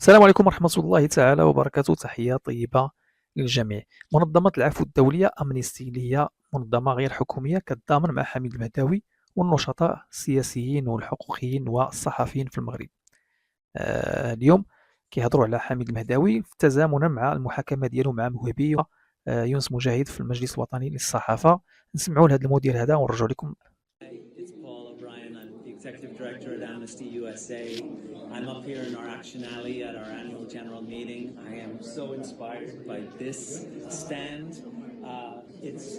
السلام عليكم ورحمة الله تعالى وبركاته. تحية طيبة للجميع. منظمة العفو الدولية أمنيستي اللي هي منظمة غير حكومية كتضامن مع حميد المهداوي والنشطاء السياسيين والحقوقيين والصحفيين في المغرب. اليوم كيهضروا على حميد المهداوي تزامنا مع المحاكمة ديالو مع موهبي يونس مجاهد في المجلس الوطني للصحافة. نسمعوا لهذا المدير هذا ونرجعوا لكم. It's Paul O'Brien. I'm the Executive Director at Amnesty USA. I'm up here in our Action Alley at our annual general meeting. I am so inspired by this stand. It's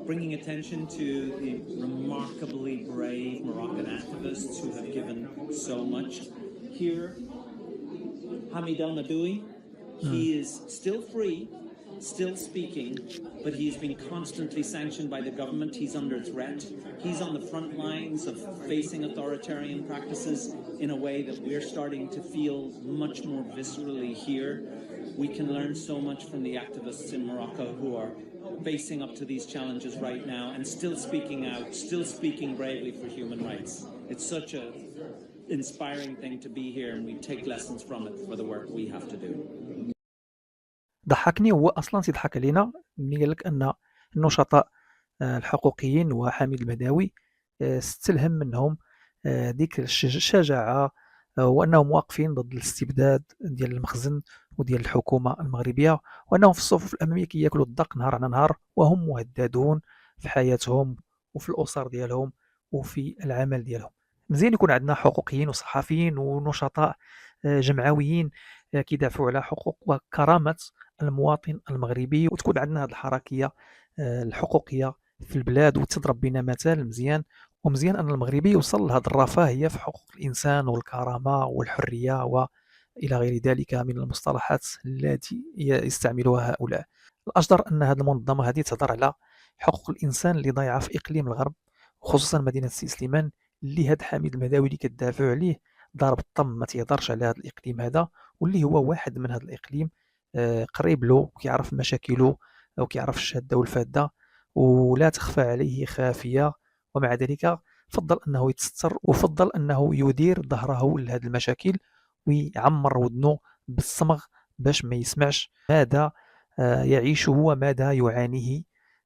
bringing attention to the remarkably brave Moroccan activists who have given so much. Here, Hamid Al-Madoui, he is still free, still speaking, but he's been constantly sanctioned by the government. He's under threat. He's on the front lines of facing authoritarian practices in a way that we're starting to feel much more viscerally here. We can learn so much from the activists in Morocco who are facing up to these challenges right now and still speaking out, still speaking bravely for human rights. It's such a inspiring thing to be here, and we take lessons from it for the work we have to do. ضحكني هو اصلا تيضحك علينا ملي قال لك ان النشطاء الحقوقيين وحميد المهداوي استلهم منهم ديك الشجاعة، وأنهم واقفين ضد الاستبداد ديال المخزن وديال الحكومة المغربية، وأنهم في الصفوف الأمامية كياكلوا الدق نهار على نهار وهم مهددون في حياتهم وفي الأسر ديالهم وفي العمل ديالهم. مزيان يكون عندنا حقوقيين وصحفيين ونشطاء جمعويين كيدافعوا على حقوق وكرامة المواطن المغربي، وتكون عندنا هذه الحركية الحقوقية في البلاد وتضرب بنا مثال مزيان. ومزيان أن المغربي يوصل لهذه الرفاهية في حقوق الإنسان والكرامة والحرية وإلى غير ذلك من المصطلحات التي يستعملها هؤلاء. الأجدر أن هذه المنظمة هذه تهضر على حقوق الإنسان اللي ضايعة في إقليم الغرب، خصوصا مدينة سي سليمان اللي هاد حميد المهداوي اللي كتدافع عليه ضارب الطم ما تيهضرش على هذا الإقليم هذا، واللي هو واحد من هذا الإقليم قريب له وكيعرف مشاكله وكيعرف الشادة والفادة ولا تخفى عليه خافية، ومع ذلك فضل أنه يتستر وفضل أنه يدير ظهره لهذه المشاكل ويعمر ودنه بالصمغ باش ما يسمعش ماذا يعيشه وماذا يعانيه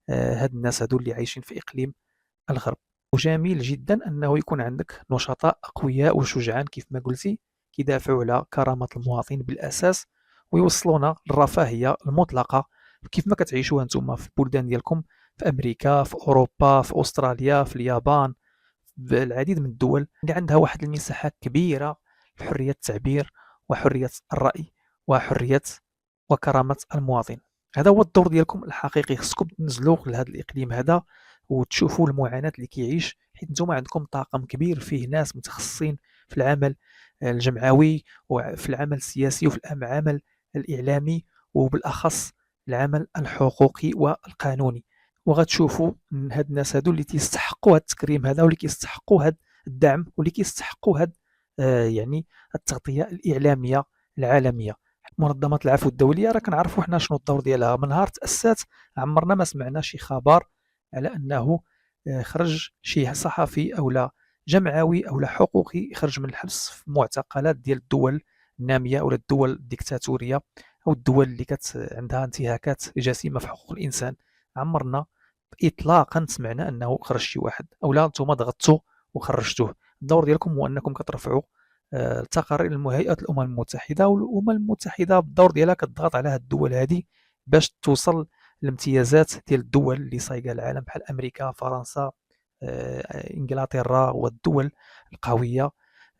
هاد الناس هادو اللي عايشين في إقليم الغرب. وجميل جدا أنه يكون عندك نشطاء أقوياء وشجعان كيف ما قلتي كيدافعوا على كرامة المواطن بالأساس ويوصلونا للرفاهية المطلقة كيف ما كتعيشوها نتوما في البلدان ديالكم، في أمريكا، في أوروبا، في أستراليا، في اليابان، في العديد من الدول اللي عندها واحد المساحة كبيرة لحرية التعبير وحرية الرأي وحرية وكرامة المواطن. هذا هو الدور ديالكم الحقيقي، خصكم تنزلوا لهذا الإقليم هذا وتشوفوا المعاناة اللي كيعيش، حيت نتوما عندكم طاقم كبير فيه ناس متخصصين في العمل الجمعوي وفي العمل السياسي وفي العمل الإعلامي وبالأخص العمل الحقوقي والقانوني، وغتشوفوا هاد الناس هادو اللي تيستحقوا هاد التكريم هذا واللي كيستحقوا هاد الدعم واللي كيستحقوا هاد يعني التغطية الإعلامية العالمية. منظمة العفو الدولية راه كنعرفوا حنا شنو الدور ديالها من نهار تأسات، عمرنا ما سمعنا شي خبر على أنه خرج شي صحفي أو لا جمعوي أو لا حقوقي خرج من الحبس في معتقلات ديال الدول النامية أو الدول الديكتاتورية أو الدول اللي عندها انتهاكات جسيمة في حقوق الإنسان. عمرنا إطلاقا سمعنا أنه خرج شي واحد أو لا نتوما ضغطتوا وخرجتوه. الدور ديالكم هو أنكم كترفعوا التقارير هيئة الأمم المتحدة، والأمم المتحدة بالدور ديالها كتضغط على هاد الدول هذه باش توصل الامتيازات ديال الدول اللي صايقه العالم بحال أمريكا، فرنسا، إنجلترا والدول القوية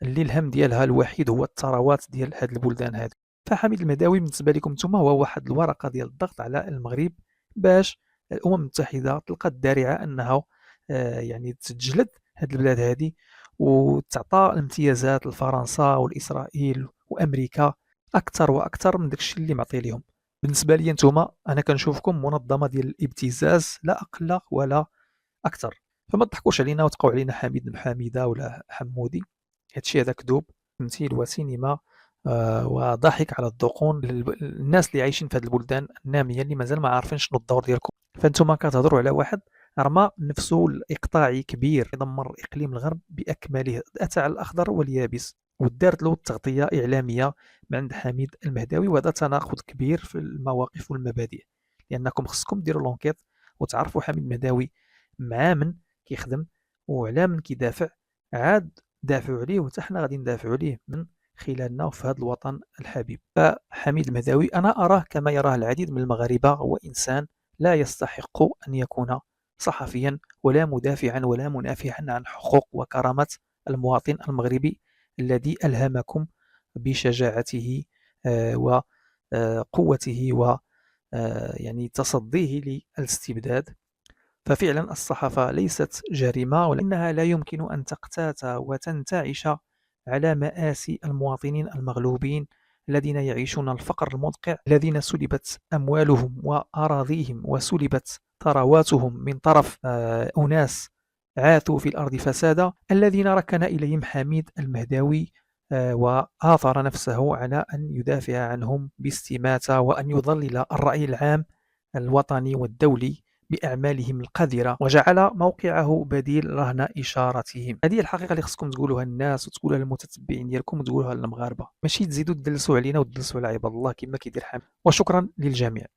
اللي الهم ديالها الوحيد هو الثروات ديال هاد البلدان هذه. فحميد المهداوي بالنسبة لكم نتوما هو واحد الورقة ديال الضغط على المغرب باش الأمم المتحدة تلقى الدارعة أنها يعني تجلد هاد البلاد هذه وتعطى الامتيازات لفرنسا والإسرائيل وأمريكا أكثر وأكثر من داكشي اللي معطي لهم. بالنسبة لي نتوما أنا كنشوفكم منظمة ديال الابتزاز لا أقل ولا أكثر، فما تضحكوش علينا وتبقاو علينا حميد بن حميدة ولا حمودي، هادشي هذا كذوب، تمثيل وسينما وضحك على الذقون الناس اللي عايشين في هذه البلدان النامية اللي مازال ما عارفين شنو الدور ديالكم. فانتوما كتهضروا على واحد رمى نفسه الإقطاعي كبير يدمر إقليم الغرب بأكمله، أتى على الأخضر واليابس. ودارت له تغطية إعلامية من عند حميد المهداوي، وهذا تناقض كبير في المواقف والمبادئ، لأنكم خصكم ديروا لونكيت وتعرفوا حميد المهداوي مع من كيخدم وعلى من كيدافع، عاد دافعوا عليه وحتى حنا غادي ندافعوا عليه من خلالنا في هذا الوطن الحبيب. فحميد المهداوي أنا أراه كما يراه العديد من المغاربة، هو إنسان لا يستحق أن يكون صحفيا ولا مدافعا ولا منافعا عن حقوق وكرامة المواطن المغربي الذي ألهمكم بشجاعته وقوته و يعني تصديه للاستبداد. ففعلا الصحافة ليست جريمة، ولكنها لا يمكن أن تقتات وتنتعش على مآسي المواطنين المغلوبين الذين يعيشون الفقر المدقع، الذين سلبت أموالهم وأراضيهم وسلبت ثرواتهم من طرف أناس عاثوا في الأرض فسادا، الذين ركن إليهم حميد المهداوي وآثر نفسه على أن يدافع عنهم باستماتة وأن يضلل الرأي العام الوطني والدولي بأعمالهم القذرة، وجعل موقعه بديل رهن إشارتهم. هذه الحقيقة اللي خصكم تقولوها الناس وتقولوها للمتتبعين ديالكم وتقولوها للمغاربة، ماشي تزيدوا تدلسوا علينا وتدلسوا على عباد الله كما كيدير حميد. وشكرا للجميع.